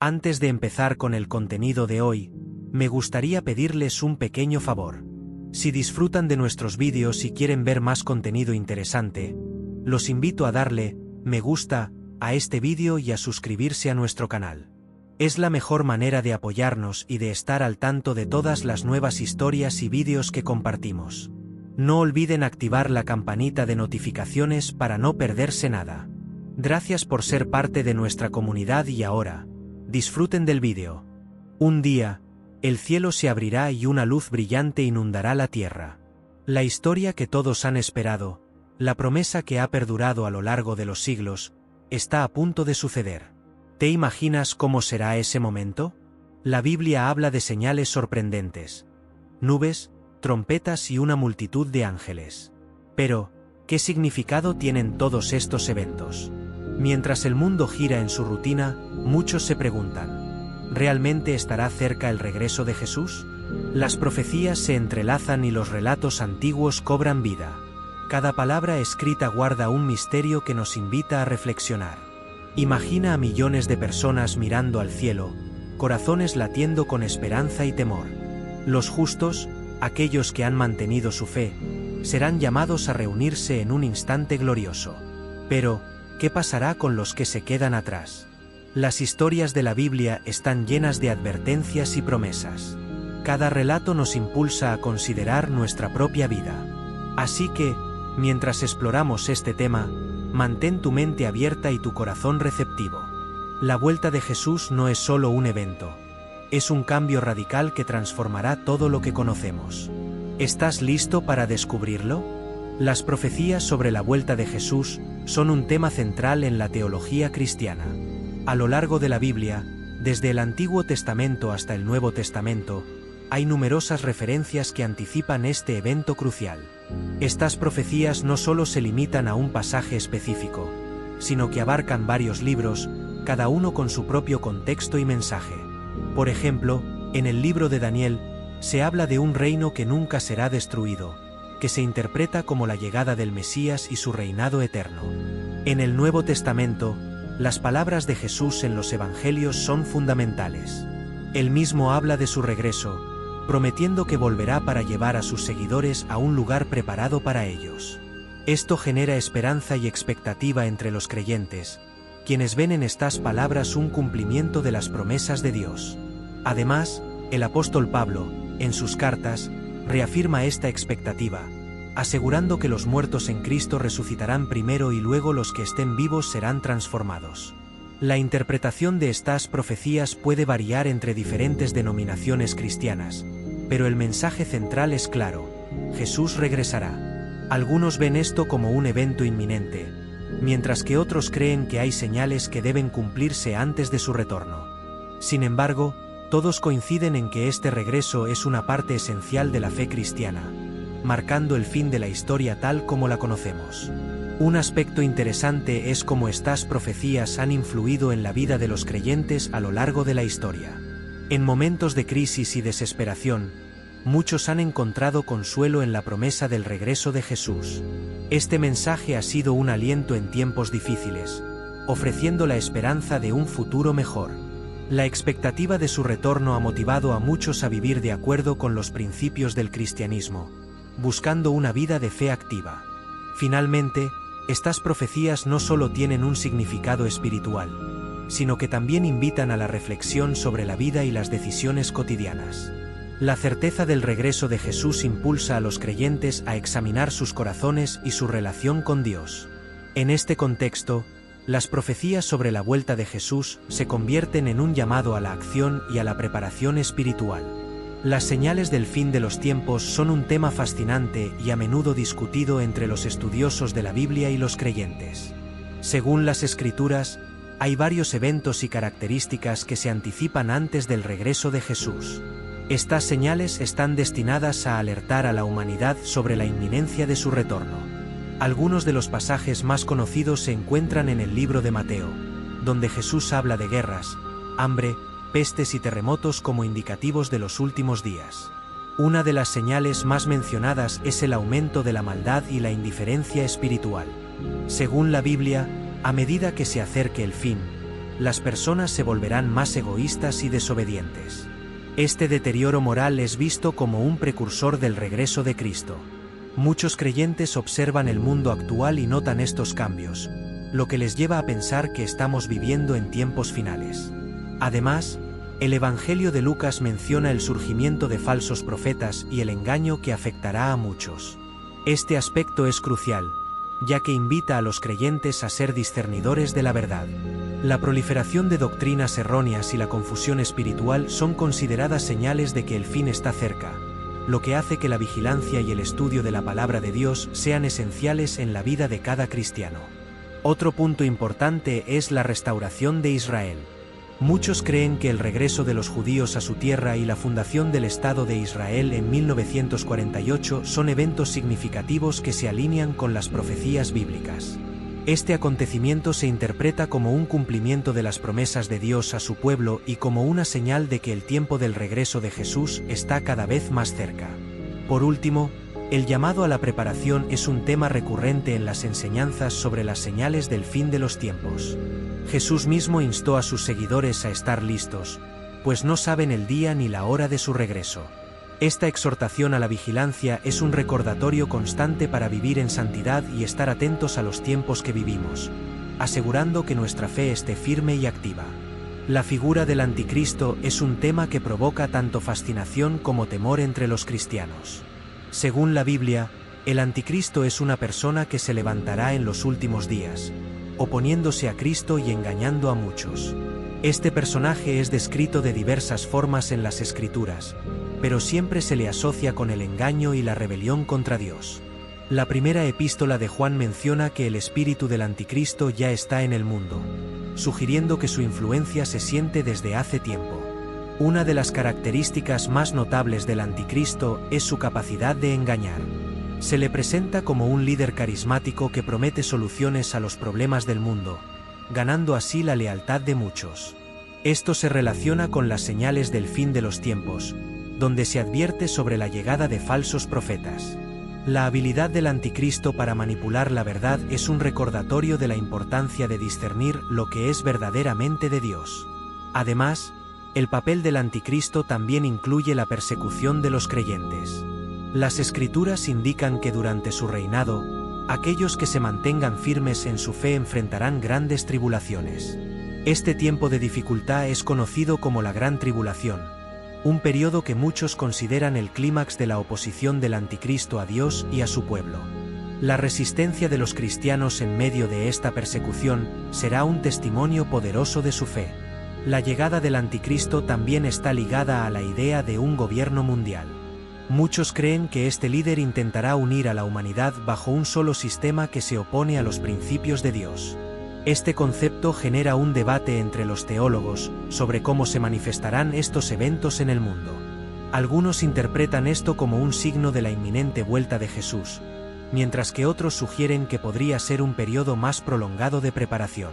Antes de empezar con el contenido de hoy, me gustaría pedirles un pequeño favor. Si disfrutan de nuestros vídeos y quieren ver más contenido interesante, los invito a darle me gusta a este vídeo y a suscribirse a nuestro canal. Es la mejor manera de apoyarnos y de estar al tanto de todas las nuevas historias y vídeos que compartimos. No olviden activar la campanita de notificaciones para no perderse nada. Gracias por ser parte de nuestra comunidad y ahora, disfruten del vídeo. Un día, el cielo se abrirá y una luz brillante inundará la tierra. La historia que todos han esperado, la promesa que ha perdurado a lo largo de los siglos, está a punto de suceder. ¿Te imaginas cómo será ese momento? La Biblia habla de señales sorprendentes: nubes, trompetas y una multitud de ángeles. Pero, ¿qué significado tienen todos estos eventos? Mientras el mundo gira en su rutina, muchos se preguntan: ¿realmente estará cerca el regreso de Jesús? Las profecías se entrelazan y los relatos antiguos cobran vida. Cada palabra escrita guarda un misterio que nos invita a reflexionar. Imagina a millones de personas mirando al cielo, corazones latiendo con esperanza y temor. Los justos, aquellos que han mantenido su fe, serán llamados a reunirse en un instante glorioso. Pero, ¿qué pasará con los que se quedan atrás? Las historias de la Biblia están llenas de advertencias y promesas. Cada relato nos impulsa a considerar nuestra propia vida. Así que, mientras exploramos este tema, mantén tu mente abierta y tu corazón receptivo. La vuelta de Jesús no es solo un evento. Es un cambio radical que transformará todo lo que conocemos. ¿Estás listo para descubrirlo? Las profecías sobre la vuelta de Jesús son un tema central en la teología cristiana. A lo largo de la Biblia, desde el Antiguo Testamento hasta el Nuevo Testamento, hay numerosas referencias que anticipan este evento crucial. Estas profecías no solo se limitan a un pasaje específico, sino que abarcan varios libros, cada uno con su propio contexto y mensaje. Por ejemplo, en el libro de Daniel, se habla de un reino que nunca será destruido, que se interpreta como la llegada del Mesías y su reinado eterno. En el Nuevo Testamento, las palabras de Jesús en los Evangelios son fundamentales. Él mismo habla de su regreso, prometiendo que volverá para llevar a sus seguidores a un lugar preparado para ellos. Esto genera esperanza y expectativa entre los creyentes, quienes ven en estas palabras un cumplimiento de las promesas de Dios. Además, el apóstol Pablo, en sus cartas, reafirma esta expectativa, asegurando que los muertos en Cristo resucitarán primero y luego los que estén vivos serán transformados. La interpretación de estas profecías puede variar entre diferentes denominaciones cristianas, pero el mensaje central es claro: Jesús regresará. Algunos ven esto como un evento inminente, mientras que otros creen que hay señales que deben cumplirse antes de su retorno. Sin embargo, todos coinciden en que este regreso es una parte esencial de la fe cristiana, marcando el fin de la historia tal como la conocemos. Un aspecto interesante es cómo estas profecías han influido en la vida de los creyentes a lo largo de la historia. En momentos de crisis y desesperación, muchos han encontrado consuelo en la promesa del regreso de Jesús. Este mensaje ha sido un aliento en tiempos difíciles, ofreciendo la esperanza de un futuro mejor. La expectativa de su retorno ha motivado a muchos a vivir de acuerdo con los principios del cristianismo, buscando una vida de fe activa. Finalmente, estas profecías no solo tienen un significado espiritual, sino que también invitan a la reflexión sobre la vida y las decisiones cotidianas. La certeza del regreso de Jesús impulsa a los creyentes a examinar sus corazones y su relación con Dios. En este contexto, las profecías sobre la vuelta de Jesús se convierten en un llamado a la acción y a la preparación espiritual. Las señales del fin de los tiempos son un tema fascinante y a menudo discutido entre los estudiosos de la Biblia y los creyentes. Según las Escrituras, hay varios eventos y características que se anticipan antes del regreso de Jesús. Estas señales están destinadas a alertar a la humanidad sobre la inminencia de su retorno. Algunos de los pasajes más conocidos se encuentran en el libro de Mateo, donde Jesús habla de guerras, hambre, pestes y terremotos como indicativos de los últimos días. Una de las señales más mencionadas es el aumento de la maldad y la indiferencia espiritual. Según la Biblia, a medida que se acerque el fin, las personas se volverán más egoístas y desobedientes. Este deterioro moral es visto como un precursor del regreso de Cristo. Muchos creyentes observan el mundo actual y notan estos cambios, lo que les lleva a pensar que estamos viviendo en tiempos finales. Además, el Evangelio de Lucas menciona el surgimiento de falsos profetas y el engaño que afectará a muchos. Este aspecto es crucial, ya que invita a los creyentes a ser discernidores de la verdad. La proliferación de doctrinas erróneas y la confusión espiritual son consideradas señales de que el fin está cerca, lo que hace que la vigilancia y el estudio de la palabra de Dios sean esenciales en la vida de cada cristiano. Otro punto importante es la restauración de Israel. Muchos creen que el regreso de los judíos a su tierra y la fundación del Estado de Israel en 1948 son eventos significativos que se alinean con las profecías bíblicas. Este acontecimiento se interpreta como un cumplimiento de las promesas de Dios a su pueblo y como una señal de que el tiempo del regreso de Jesús está cada vez más cerca. Por último, el llamado a la preparación es un tema recurrente en las enseñanzas sobre las señales del fin de los tiempos. Jesús mismo instó a sus seguidores a estar listos, pues no saben el día ni la hora de su regreso. Esta exhortación a la vigilancia es un recordatorio constante para vivir en santidad y estar atentos a los tiempos que vivimos, asegurando que nuestra fe esté firme y activa. La figura del anticristo es un tema que provoca tanto fascinación como temor entre los cristianos. Según la Biblia, el anticristo es una persona que se levantará en los últimos días, oponiéndose a Cristo y engañando a muchos. Este personaje es descrito de diversas formas en las Escrituras, pero siempre se le asocia con el engaño y la rebelión contra Dios. La primera epístola de Juan menciona que el espíritu del anticristo ya está en el mundo, sugiriendo que su influencia se siente desde hace tiempo. Una de las características más notables del anticristo es su capacidad de engañar. Se le presenta como un líder carismático que promete soluciones a los problemas del mundo, ganando así la lealtad de muchos. Esto se relaciona con las señales del fin de los tiempos, donde se advierte sobre la llegada de falsos profetas. La habilidad del anticristo para manipular la verdad es un recordatorio de la importancia de discernir lo que es verdaderamente de Dios. Además, el papel del anticristo también incluye la persecución de los creyentes. Las Escrituras indican que durante su reinado, aquellos que se mantengan firmes en su fe enfrentarán grandes tribulaciones. Este tiempo de dificultad es conocido como la Gran Tribulación, un periodo que muchos consideran el clímax de la oposición del anticristo a Dios y a su pueblo. La resistencia de los cristianos en medio de esta persecución será un testimonio poderoso de su fe. La llegada del anticristo también está ligada a la idea de un gobierno mundial. Muchos creen que este líder intentará unir a la humanidad bajo un solo sistema que se opone a los principios de Dios. Este concepto genera un debate entre los teólogos sobre cómo se manifestarán estos eventos en el mundo. Algunos interpretan esto como un signo de la inminente vuelta de Jesús, mientras que otros sugieren que podría ser un periodo más prolongado de preparación.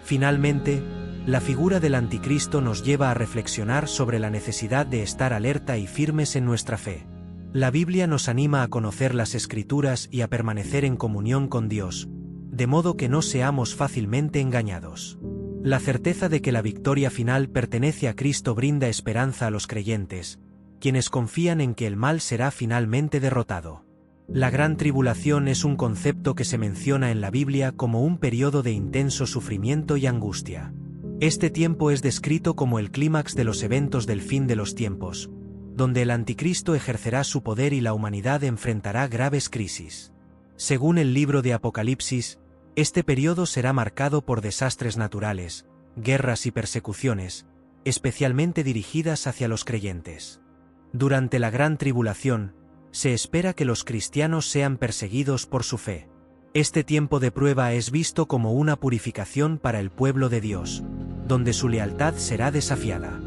Finalmente, la figura del anticristo nos lleva a reflexionar sobre la necesidad de estar alerta y firmes en nuestra fe. La Biblia nos anima a conocer las Escrituras y a permanecer en comunión con Dios, de modo que no seamos fácilmente engañados. La certeza de que la victoria final pertenece a Cristo brinda esperanza a los creyentes, quienes confían en que el mal será finalmente derrotado. La Gran Tribulación es un concepto que se menciona en la Biblia como un periodo de intenso sufrimiento y angustia. Este tiempo es descrito como el clímax de los eventos del fin de los tiempos, donde el anticristo ejercerá su poder y la humanidad enfrentará graves crisis. Según el libro de Apocalipsis, este periodo será marcado por desastres naturales, guerras y persecuciones, especialmente dirigidas hacia los creyentes. Durante la Gran Tribulación, se espera que los cristianos sean perseguidos por su fe. Este tiempo de prueba es visto como una purificación para el pueblo de Dios, donde su lealtad será desafiada.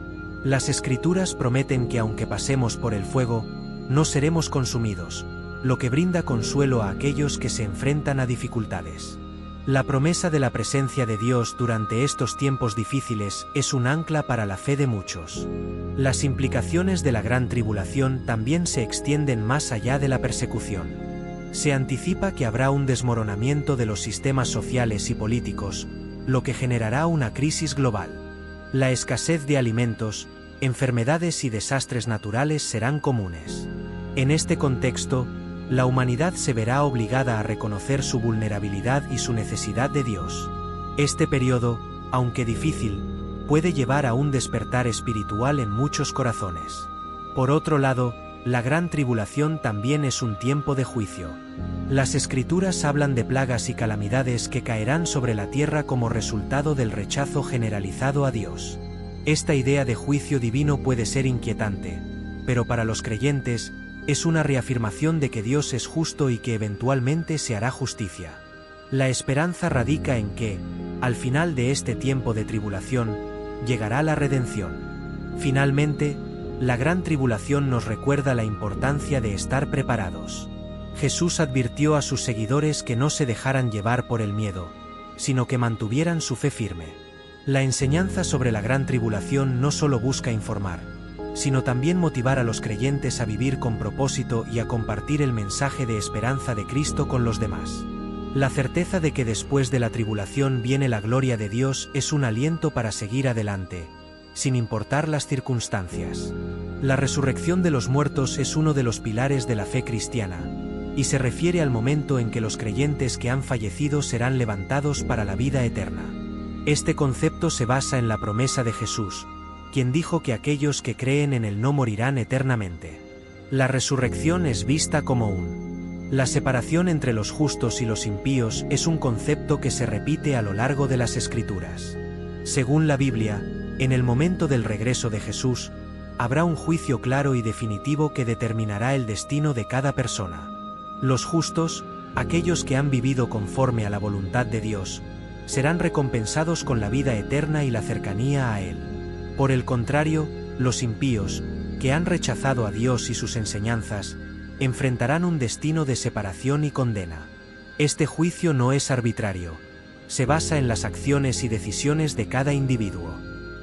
Las Escrituras prometen que aunque pasemos por el fuego, no seremos consumidos, lo que brinda consuelo a aquellos que se enfrentan a dificultades. La promesa de la presencia de Dios durante estos tiempos difíciles es un ancla para la fe de muchos. Las implicaciones de la Gran Tribulación también se extienden más allá de la persecución. Se anticipa que habrá un desmoronamiento de los sistemas sociales y políticos, lo que generará una crisis global. La escasez de alimentos, enfermedades y desastres naturales serán comunes. En este contexto, la humanidad se verá obligada a reconocer su vulnerabilidad y su necesidad de Dios. Este periodo, aunque difícil, puede llevar a un despertar espiritual en muchos corazones. Por otro lado, la gran tribulación también es un tiempo de juicio. Las Escrituras hablan de plagas y calamidades que caerán sobre la tierra como resultado del rechazo generalizado a Dios. Esta idea de juicio divino puede ser inquietante, pero para los creyentes, es una reafirmación de que Dios es justo y que eventualmente se hará justicia. La esperanza radica en que, al final de este tiempo de tribulación, llegará la redención. Finalmente, la gran tribulación nos recuerda la importancia de estar preparados. Jesús advirtió a sus seguidores que no se dejaran llevar por el miedo, sino que mantuvieran su fe firme. La enseñanza sobre la gran tribulación no solo busca informar, sino también motivar a los creyentes a vivir con propósito y a compartir el mensaje de esperanza de Cristo con los demás. La certeza de que después de la tribulación viene la gloria de Dios es un aliento para seguir adelante, sin importar las circunstancias. La resurrección de los muertos es uno de los pilares de la fe cristiana, y se refiere al momento en que los creyentes que han fallecido serán levantados para la vida eterna. Este concepto se basa en la promesa de Jesús, quien dijo que aquellos que creen en Él no morirán eternamente. La resurrección es vista como la separación entre los justos y los impíos es un concepto que se repite a lo largo de las Escrituras. Según la Biblia, en el momento del regreso de Jesús, habrá un juicio claro y definitivo que determinará el destino de cada persona. Los justos, aquellos que han vivido conforme a la voluntad de Dios, serán recompensados con la vida eterna y la cercanía a Él. Por el contrario, los impíos, que han rechazado a Dios y sus enseñanzas, enfrentarán un destino de separación y condena. Este juicio no es arbitrario, se basa en las acciones y decisiones de cada individuo.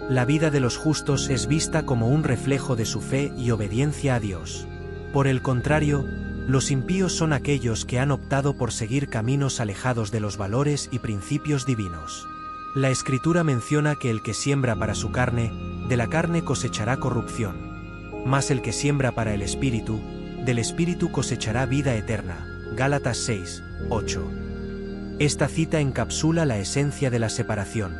La vida de los justos es vista como un reflejo de su fe y obediencia a Dios. Por el contrario, los impíos son aquellos que han optado por seguir caminos alejados de los valores y principios divinos. La Escritura menciona que el que siembra para su carne, de la carne cosechará corrupción. Mas el que siembra para el Espíritu, del Espíritu cosechará vida eterna. Gálatas 6, 8. Esta cita encapsula la esencia de la separación.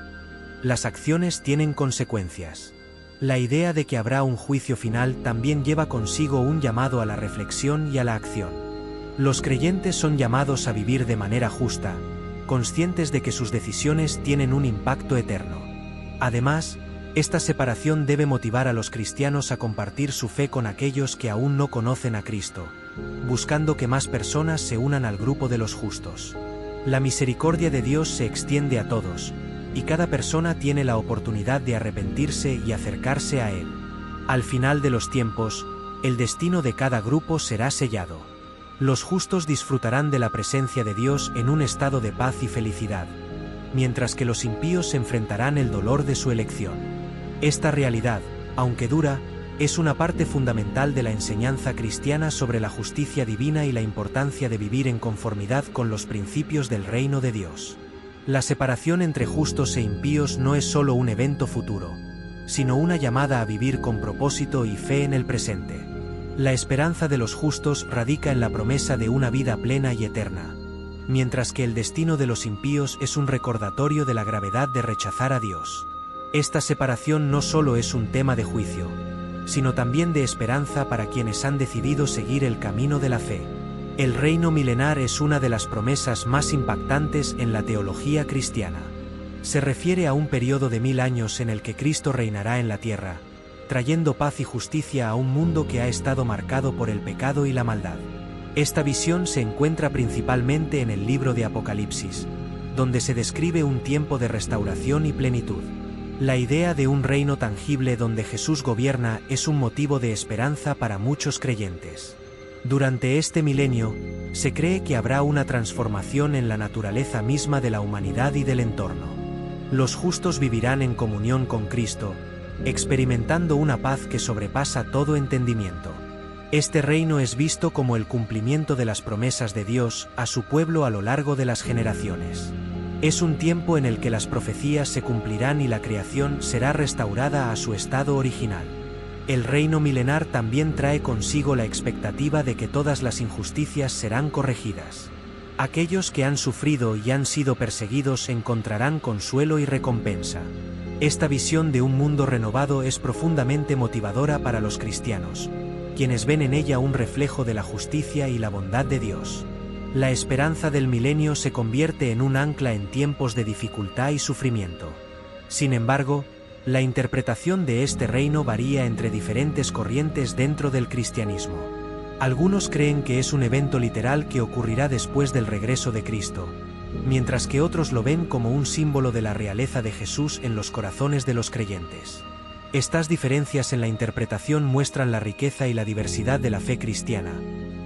Las acciones tienen consecuencias. La idea de que habrá un juicio final también lleva consigo un llamado a la reflexión y a la acción. Los creyentes son llamados a vivir de manera justa, conscientes de que sus decisiones tienen un impacto eterno. Además, esta separación debe motivar a los cristianos a compartir su fe con aquellos que aún no conocen a Cristo, buscando que más personas se unan al grupo de los justos. La misericordia de Dios se extiende a todos, y cada persona tiene la oportunidad de arrepentirse y acercarse a Él. Al final de los tiempos, el destino de cada grupo será sellado. Los justos disfrutarán de la presencia de Dios en un estado de paz y felicidad, mientras que los impíos enfrentarán el dolor de su elección. Esta realidad, aunque dura, es una parte fundamental de la enseñanza cristiana sobre la justicia divina y la importancia de vivir en conformidad con los principios del reino de Dios. La separación entre justos e impíos no es solo un evento futuro, sino una llamada a vivir con propósito y fe en el presente. La esperanza de los justos radica en la promesa de una vida plena y eterna, mientras que el destino de los impíos es un recordatorio de la gravedad de rechazar a Dios. Esta separación no solo es un tema de juicio, sino también de esperanza para quienes han decidido seguir el camino de la fe. El reino milenar es una de las promesas más impactantes en la teología cristiana. Se refiere a un periodo de 1000 años en el que Cristo reinará en la tierra, trayendo paz y justicia a un mundo que ha estado marcado por el pecado y la maldad. Esta visión se encuentra principalmente en el libro de Apocalipsis, donde se describe un tiempo de restauración y plenitud. La idea de un reino tangible donde Jesús gobierna es un motivo de esperanza para muchos creyentes. Durante este milenio, se cree que habrá una transformación en la naturaleza misma de la humanidad y del entorno. Los justos vivirán en comunión con Cristo, experimentando una paz que sobrepasa todo entendimiento. Este reino es visto como el cumplimiento de las promesas de Dios a su pueblo a lo largo de las generaciones. Es un tiempo en el que las profecías se cumplirán y la creación será restaurada a su estado original. El reino milenar también trae consigo la expectativa de que todas las injusticias serán corregidas. Aquellos que han sufrido y han sido perseguidos encontrarán consuelo y recompensa. Esta visión de un mundo renovado es profundamente motivadora para los cristianos, quienes ven en ella un reflejo de la justicia y la bondad de Dios. La esperanza del milenio se convierte en un ancla en tiempos de dificultad y sufrimiento. Sin embargo, la interpretación de este reino varía entre diferentes corrientes dentro del cristianismo. Algunos creen que es un evento literal que ocurrirá después del regreso de Cristo, mientras que otros lo ven como un símbolo de la realeza de Jesús en los corazones de los creyentes. Estas diferencias en la interpretación muestran la riqueza y la diversidad de la fe cristiana,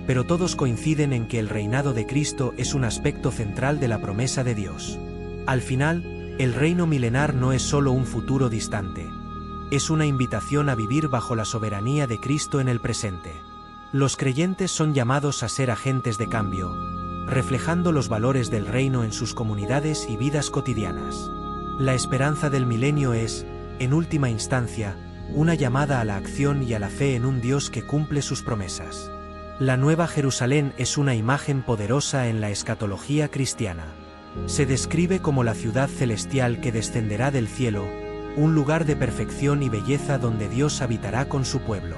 pero todos coinciden en que el reinado de Cristo es un aspecto central de la promesa de Dios. Al final, el reino milenar no es solo un futuro distante. Es una invitación a vivir bajo la soberanía de Cristo en el presente. Los creyentes son llamados a ser agentes de cambio, reflejando los valores del reino en sus comunidades y vidas cotidianas. La esperanza del milenio es, en última instancia, una llamada a la acción y a la fe en un Dios que cumple sus promesas. La Nueva Jerusalén es una imagen poderosa en la escatología cristiana. Se describe como la ciudad celestial que descenderá del cielo, un lugar de perfección y belleza donde Dios habitará con su pueblo.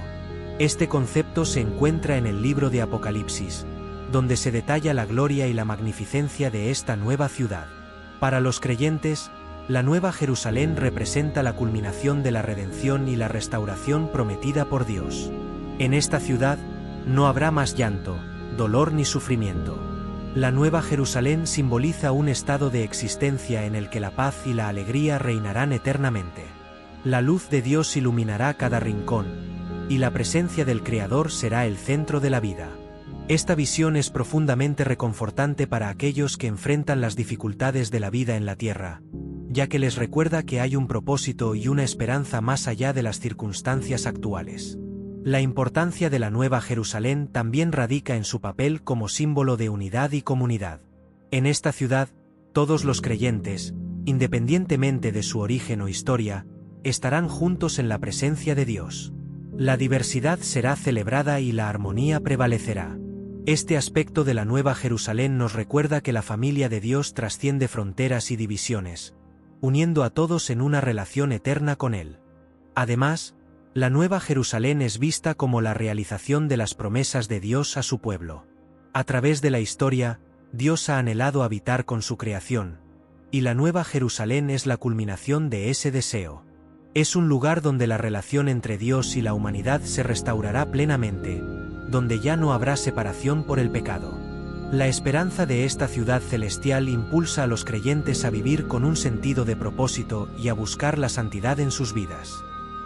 Este concepto se encuentra en el libro de Apocalipsis, donde se detalla la gloria y la magnificencia de esta nueva ciudad. Para los creyentes, la Nueva Jerusalén representa la culminación de la redención y la restauración prometida por Dios. En esta ciudad, no habrá más llanto, dolor ni sufrimiento. La Nueva Jerusalén simboliza un estado de existencia en el que la paz y la alegría reinarán eternamente. La luz de Dios iluminará cada rincón, y la presencia del Creador será el centro de la vida. Esta visión es profundamente reconfortante para aquellos que enfrentan las dificultades de la vida en la tierra, ya que les recuerda que hay un propósito y una esperanza más allá de las circunstancias actuales. La importancia de la Nueva Jerusalén también radica en su papel como símbolo de unidad y comunidad. En esta ciudad, todos los creyentes, independientemente de su origen o historia, estarán juntos en la presencia de Dios. La diversidad será celebrada y la armonía prevalecerá. Este aspecto de la Nueva Jerusalén nos recuerda que la familia de Dios trasciende fronteras y divisiones, uniendo a todos en una relación eterna con Él. Además, la Nueva Jerusalén es vista como la realización de las promesas de Dios a su pueblo. A través de la historia, Dios ha anhelado habitar con su creación, y la Nueva Jerusalén es la culminación de ese deseo. Es un lugar donde la relación entre Dios y la humanidad se restaurará plenamente, donde ya no habrá separación por el pecado. La esperanza de esta ciudad celestial impulsa a los creyentes a vivir con un sentido de propósito y a buscar la santidad en sus vidas.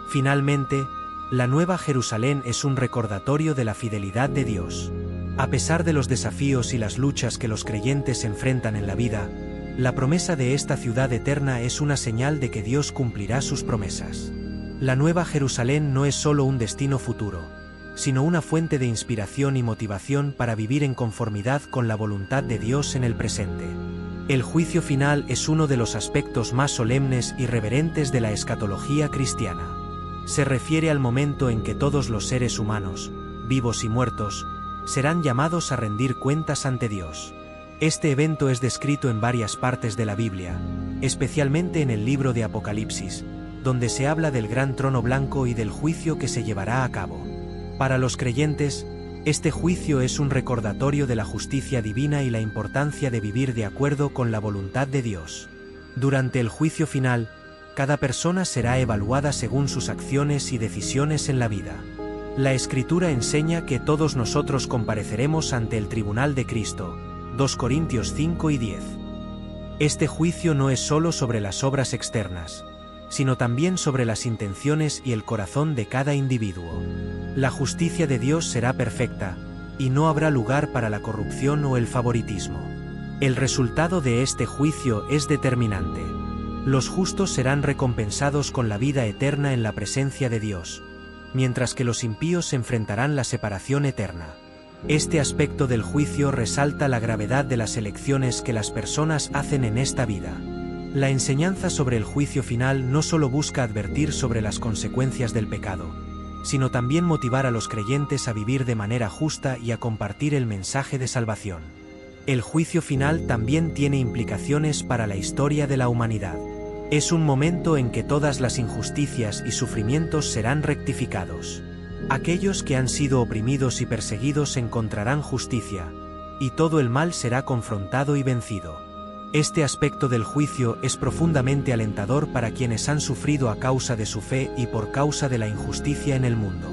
Finalmente, la Nueva Jerusalén es un recordatorio de la fidelidad de Dios. A pesar de los desafíos y las luchas que los creyentes enfrentan en la vida, la promesa de esta ciudad eterna es una señal de que Dios cumplirá sus promesas. La Nueva Jerusalén no es solo un destino futuro, sino una fuente de inspiración y motivación para vivir en conformidad con la voluntad de Dios en el presente. El juicio final es uno de los aspectos más solemnes y reverentes de la escatología cristiana. Se refiere al momento en que todos los seres humanos, vivos y muertos, serán llamados a rendir cuentas ante Dios. Este evento es descrito en varias partes de la Biblia, especialmente en el libro de Apocalipsis, donde se habla del gran trono blanco y del juicio que se llevará a cabo. Para los creyentes, este juicio es un recordatorio de la justicia divina y la importancia de vivir de acuerdo con la voluntad de Dios. Durante el juicio final, cada persona será evaluada según sus acciones y decisiones en la vida. La Escritura enseña que todos nosotros compareceremos ante el tribunal de Cristo, 2 Corintios 5 y 10. Este juicio no es solo sobre las obras externas, sino también sobre las intenciones y el corazón de cada individuo. La justicia de Dios será perfecta, y no habrá lugar para la corrupción o el favoritismo. El resultado de este juicio es determinante. Los justos serán recompensados con la vida eterna en la presencia de Dios, mientras que los impíos enfrentarán la separación eterna. Este aspecto del juicio resalta la gravedad de las elecciones que las personas hacen en esta vida. La enseñanza sobre el juicio final no solo busca advertir sobre las consecuencias del pecado, sino también motivar a los creyentes a vivir de manera justa y a compartir el mensaje de salvación. El juicio final también tiene implicaciones para la historia de la humanidad. Es un momento en que todas las injusticias y sufrimientos serán rectificados. Aquellos que han sido oprimidos y perseguidos encontrarán justicia, y todo el mal será confrontado y vencido. Este aspecto del juicio es profundamente alentador para quienes han sufrido a causa de su fe y por causa de la injusticia en el mundo.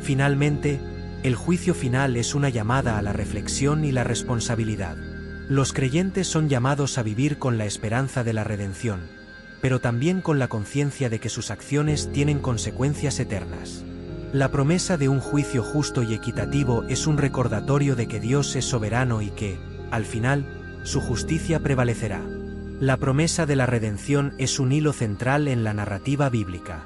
Finalmente, el juicio final es una llamada a la reflexión y la responsabilidad. Los creyentes son llamados a vivir con la esperanza de la redención, pero también con la conciencia de que sus acciones tienen consecuencias eternas. La promesa de un juicio justo y equitativo es un recordatorio de que Dios es soberano y que, al final, su justicia prevalecerá. La promesa de la redención es un hilo central en la narrativa bíblica.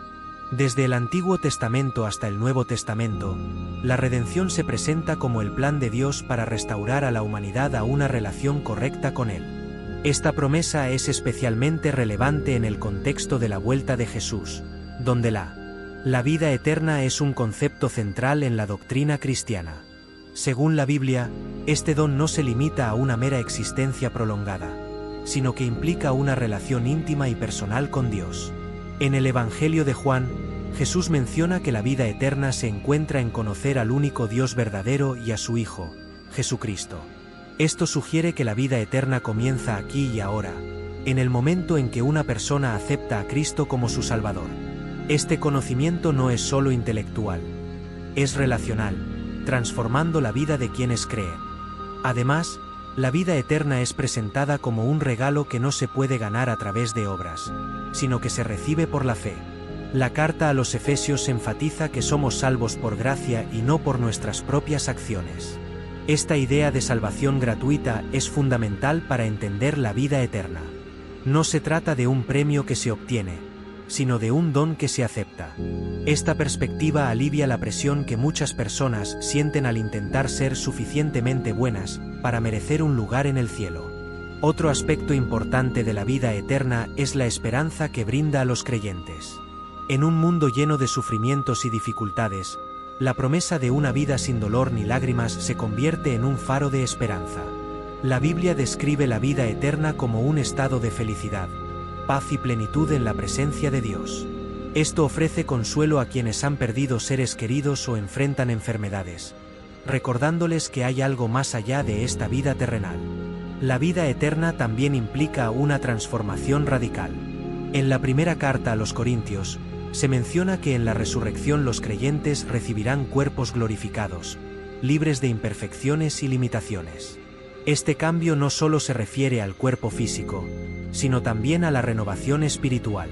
Desde el Antiguo Testamento hasta el Nuevo Testamento, la redención se presenta como el plan de Dios para restaurar a la humanidad a una relación correcta con Él. Esta promesa es especialmente relevante en el contexto de la vuelta de Jesús, donde la vida eterna es un concepto central en la doctrina cristiana. Según la Biblia, este don no se limita a una mera existencia prolongada, sino que implica una relación íntima y personal con Dios. En el Evangelio de Juan, Jesús menciona que la vida eterna se encuentra en conocer al único Dios verdadero y a su Hijo, Jesucristo. Esto sugiere que la vida eterna comienza aquí y ahora, en el momento en que una persona acepta a Cristo como su Salvador. Este conocimiento no es solo intelectual, es relacional, transformando la vida de quienes creen. Además, la vida eterna es presentada como un regalo que no se puede ganar a través de obras, sino que se recibe por la fe. La carta a los Efesios enfatiza que somos salvos por gracia y no por nuestras propias acciones. Esta idea de salvación gratuita es fundamental para entender la vida eterna. No se trata de un premio que se obtiene, sino de un don que se acepta. Esta perspectiva alivia la presión que muchas personas sienten al intentar ser suficientemente buenas para merecer un lugar en el cielo. Otro aspecto importante de la vida eterna es la esperanza que brinda a los creyentes. En un mundo lleno de sufrimientos y dificultades, la promesa de una vida sin dolor ni lágrimas se convierte en un faro de esperanza. La Biblia describe la vida eterna como un estado de felicidad, paz y plenitud en la presencia de Dios. Esto ofrece consuelo a quienes han perdido seres queridos o enfrentan enfermedades, recordándoles que hay algo más allá de esta vida terrenal. La vida eterna también implica una transformación radical. En la primera carta a los Corintios, se menciona que en la resurrección los creyentes recibirán cuerpos glorificados, libres de imperfecciones y limitaciones. Este cambio no solo se refiere al cuerpo físico, sino también a la renovación espiritual.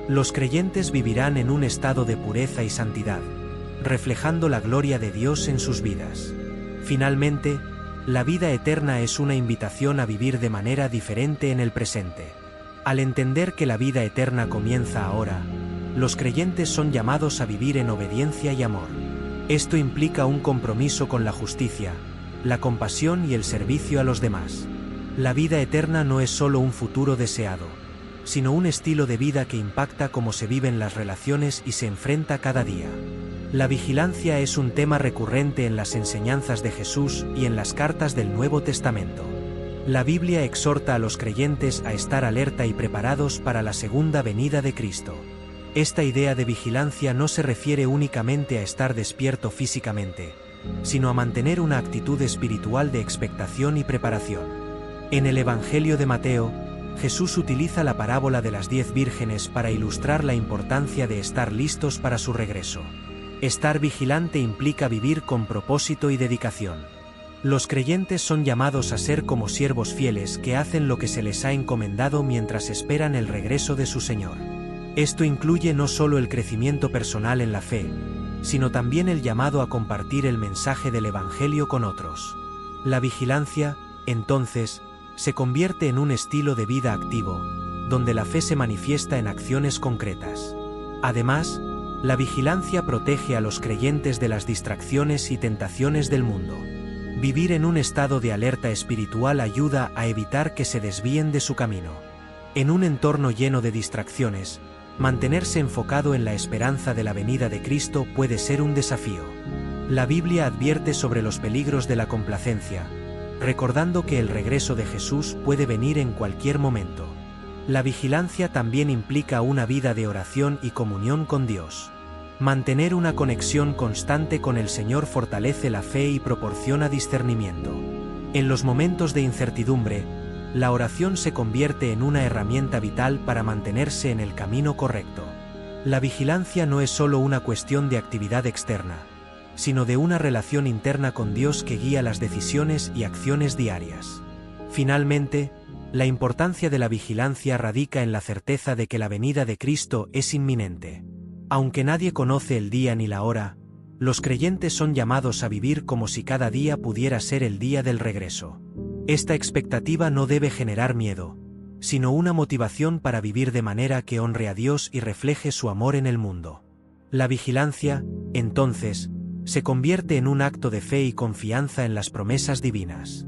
Los creyentes vivirán en un estado de pureza y santidad, reflejando la gloria de Dios en sus vidas. Finalmente, la vida eterna es una invitación a vivir de manera diferente en el presente. Al entender que la vida eterna comienza ahora, los creyentes son llamados a vivir en obediencia y amor. Esto implica un compromiso con la justicia, la compasión y el servicio a los demás. La vida eterna no es solo un futuro deseado, sino un estilo de vida que impacta cómo se viven las relaciones y se enfrenta cada día. La vigilancia es un tema recurrente en las enseñanzas de Jesús y en las cartas del Nuevo Testamento. La Biblia exhorta a los creyentes a estar alerta y preparados para la segunda venida de Cristo. Esta idea de vigilancia no se refiere únicamente a estar despierto físicamente, sino a mantener una actitud espiritual de expectación y preparación. En el Evangelio de Mateo, Jesús utiliza la parábola de las 10 vírgenes para ilustrar la importancia de estar listos para su regreso. Estar vigilante implica vivir con propósito y dedicación. Los creyentes son llamados a ser como siervos fieles que hacen lo que se les ha encomendado mientras esperan el regreso de su Señor. Esto incluye no solo el crecimiento personal en la fe, sino también el llamado a compartir el mensaje del Evangelio con otros. La vigilancia, entonces, se convierte en un estilo de vida activo, donde la fe se manifiesta en acciones concretas. Además, la vigilancia protege a los creyentes de las distracciones y tentaciones del mundo. Vivir en un estado de alerta espiritual ayuda a evitar que se desvíen de su camino. En un entorno lleno de distracciones, mantenerse enfocado en la esperanza de la venida de Cristo puede ser un desafío. La Biblia advierte sobre los peligros de la complacencia, recordando que el regreso de Jesús puede venir en cualquier momento. La vigilancia también implica una vida de oración y comunión con Dios. Mantener una conexión constante con el Señor fortalece la fe y proporciona discernimiento. En los momentos de incertidumbre, la oración se convierte en una herramienta vital para mantenerse en el camino correcto. La vigilancia no es solo una cuestión de actividad externa, sino de una relación interna con Dios que guía las decisiones y acciones diarias. Finalmente, la importancia de la vigilancia radica en la certeza de que la venida de Cristo es inminente. Aunque nadie conoce el día ni la hora, los creyentes son llamados a vivir como si cada día pudiera ser el día del regreso. Esta expectativa no debe generar miedo, sino una motivación para vivir de manera que honre a Dios y refleje su amor en el mundo. La vigilancia, entonces, se convierte en un acto de fe y confianza en las promesas divinas.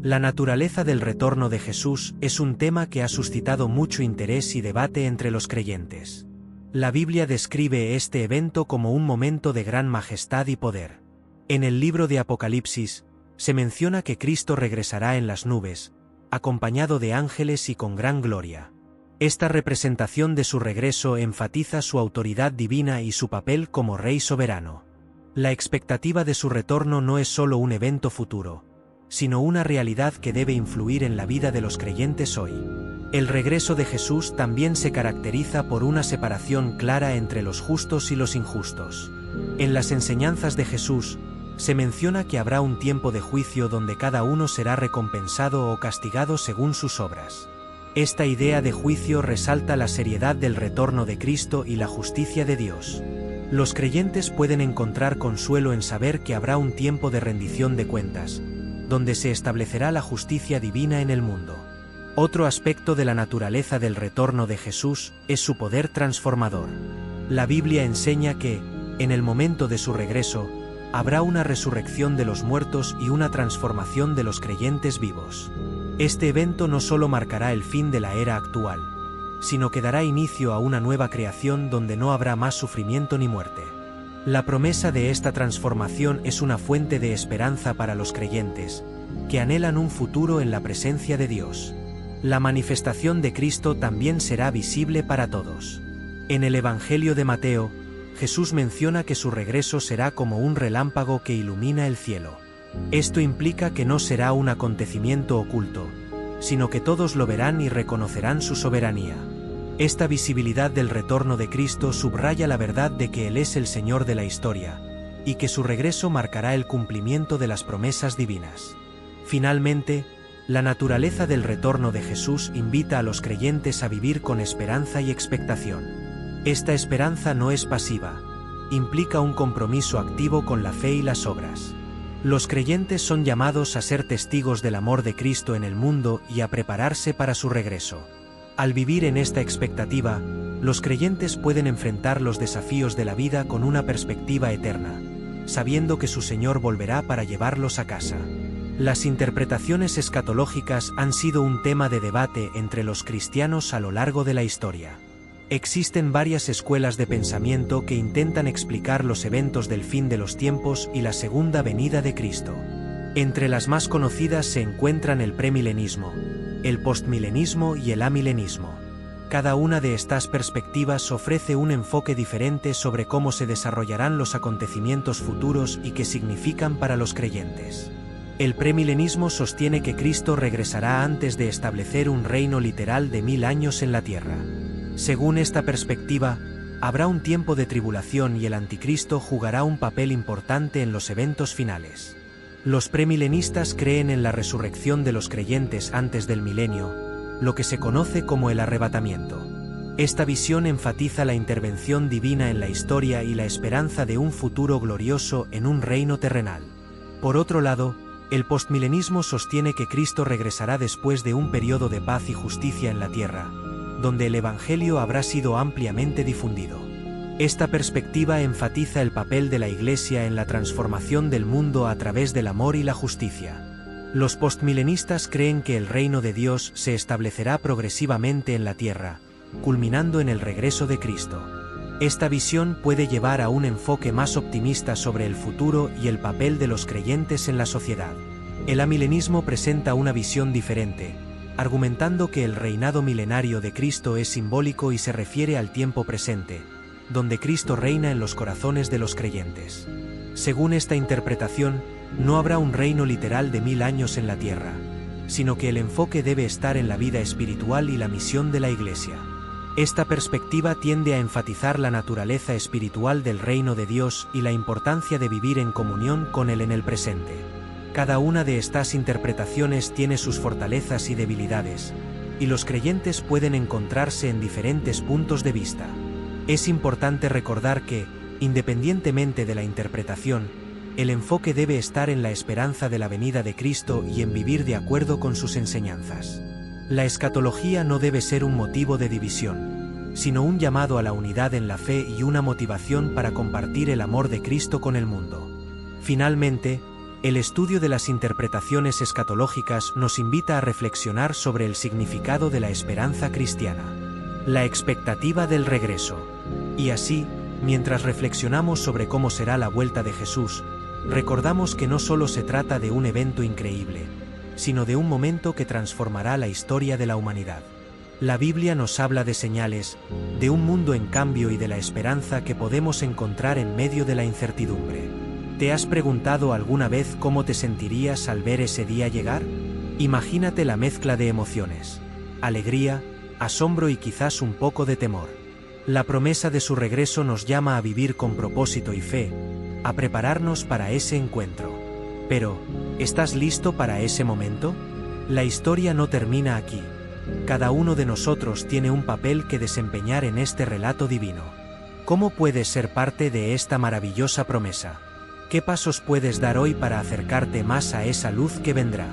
La naturaleza del retorno de Jesús es un tema que ha suscitado mucho interés y debate entre los creyentes. La Biblia describe este evento como un momento de gran majestad y poder. En el libro de Apocalipsis, se menciona que Cristo regresará en las nubes, acompañado de ángeles y con gran gloria. Esta representación de su regreso enfatiza su autoridad divina y su papel como Rey soberano. La expectativa de su retorno no es solo un evento futuro, sino una realidad que debe influir en la vida de los creyentes hoy. El regreso de Jesús también se caracteriza por una separación clara entre los justos y los injustos. En las enseñanzas de Jesús, se menciona que habrá un tiempo de juicio donde cada uno será recompensado o castigado según sus obras. Esta idea de juicio resalta la seriedad del retorno de Cristo y la justicia de Dios. Los creyentes pueden encontrar consuelo en saber que habrá un tiempo de rendición de cuentas, donde se establecerá la justicia divina en el mundo. Otro aspecto de la naturaleza del retorno de Jesús es su poder transformador. La Biblia enseña que, en el momento de su regreso, habrá una resurrección de los muertos y una transformación de los creyentes vivos. Este evento no solo marcará el fin de la era actual, sino que dará inicio a una nueva creación donde no habrá más sufrimiento ni muerte. La promesa de esta transformación es una fuente de esperanza para los creyentes, que anhelan un futuro en la presencia de Dios. La manifestación de Cristo también será visible para todos. En el Evangelio de Mateo, Jesús menciona que su regreso será como un relámpago que ilumina el cielo. Esto implica que no será un acontecimiento oculto, sino que todos lo verán y reconocerán su soberanía. Esta visibilidad del retorno de Cristo subraya la verdad de que Él es el Señor de la historia, y que su regreso marcará el cumplimiento de las promesas divinas. Finalmente, la naturaleza del retorno de Jesús invita a los creyentes a vivir con esperanza y expectación. Esta esperanza no es pasiva, implica un compromiso activo con la fe y las obras. Los creyentes son llamados a ser testigos del amor de Cristo en el mundo y a prepararse para su regreso. Al vivir en esta expectativa, los creyentes pueden enfrentar los desafíos de la vida con una perspectiva eterna, sabiendo que su Señor volverá para llevarlos a casa. Las interpretaciones escatológicas han sido un tema de debate entre los cristianos a lo largo de la historia. Existen varias escuelas de pensamiento que intentan explicar los eventos del fin de los tiempos y la segunda venida de Cristo. Entre las más conocidas se encuentran el premilenismo, el postmilenismo y el amilenismo. Cada una de estas perspectivas ofrece un enfoque diferente sobre cómo se desarrollarán los acontecimientos futuros y qué significan para los creyentes. El premilenismo sostiene que Cristo regresará antes de establecer un reino literal de 1000 años en la tierra. Según esta perspectiva, habrá un tiempo de tribulación y el anticristo jugará un papel importante en los eventos finales. Los premilenistas creen en la resurrección de los creyentes antes del milenio, lo que se conoce como el arrebatamiento. Esta visión enfatiza la intervención divina en la historia y la esperanza de un futuro glorioso en un reino terrenal. Por otro lado, el postmilenismo sostiene que Cristo regresará después de un periodo de paz y justicia en la tierra, donde el Evangelio habrá sido ampliamente difundido. Esta perspectiva enfatiza el papel de la Iglesia en la transformación del mundo a través del amor y la justicia. Los postmilenistas creen que el reino de Dios se establecerá progresivamente en la tierra, culminando en el regreso de Cristo. Esta visión puede llevar a un enfoque más optimista sobre el futuro y el papel de los creyentes en la sociedad. El amilenismo presenta una visión diferente, argumentando que el reinado milenario de Cristo es simbólico y se refiere al tiempo presente, donde Cristo reina en los corazones de los creyentes. Según esta interpretación, no habrá un reino literal de 1000 años en la tierra, sino que el enfoque debe estar en la vida espiritual y la misión de la Iglesia. Esta perspectiva tiende a enfatizar la naturaleza espiritual del reino de Dios y la importancia de vivir en comunión con Él en el presente. Cada una de estas interpretaciones tiene sus fortalezas y debilidades, y los creyentes pueden encontrarse en diferentes puntos de vista. Es importante recordar que, independientemente de la interpretación, el enfoque debe estar en la esperanza de la venida de Cristo y en vivir de acuerdo con sus enseñanzas. La escatología no debe ser un motivo de división, sino un llamado a la unidad en la fe y una motivación para compartir el amor de Cristo con el mundo. Finalmente, el estudio de las interpretaciones escatológicas nos invita a reflexionar sobre el significado de la esperanza cristiana, la expectativa del regreso. Y así, mientras reflexionamos sobre cómo será la vuelta de Jesús, recordamos que no solo se trata de un evento increíble, sino de un momento que transformará la historia de la humanidad. La Biblia nos habla de señales, de un mundo en cambio y de la esperanza que podemos encontrar en medio de la incertidumbre. ¿Te has preguntado alguna vez cómo te sentirías al ver ese día llegar? Imagínate la mezcla de emociones: alegría, asombro y quizás un poco de temor. La promesa de su regreso nos llama a vivir con propósito y fe, a prepararnos para ese encuentro. Pero, ¿estás listo para ese momento? La historia no termina aquí. Cada uno de nosotros tiene un papel que desempeñar en este relato divino. ¿Cómo puedes ser parte de esta maravillosa promesa? ¿Qué pasos puedes dar hoy para acercarte más a esa luz que vendrá?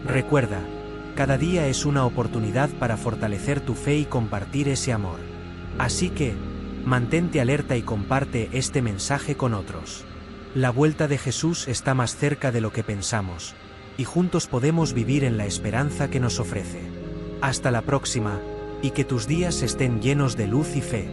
Recuerda, cada día es una oportunidad para fortalecer tu fe y compartir ese amor. Así que, mantente alerta y comparte este mensaje con otros. La vuelta de Jesús está más cerca de lo que pensamos, y juntos podemos vivir en la esperanza que nos ofrece. Hasta la próxima, y que tus días estén llenos de luz y fe.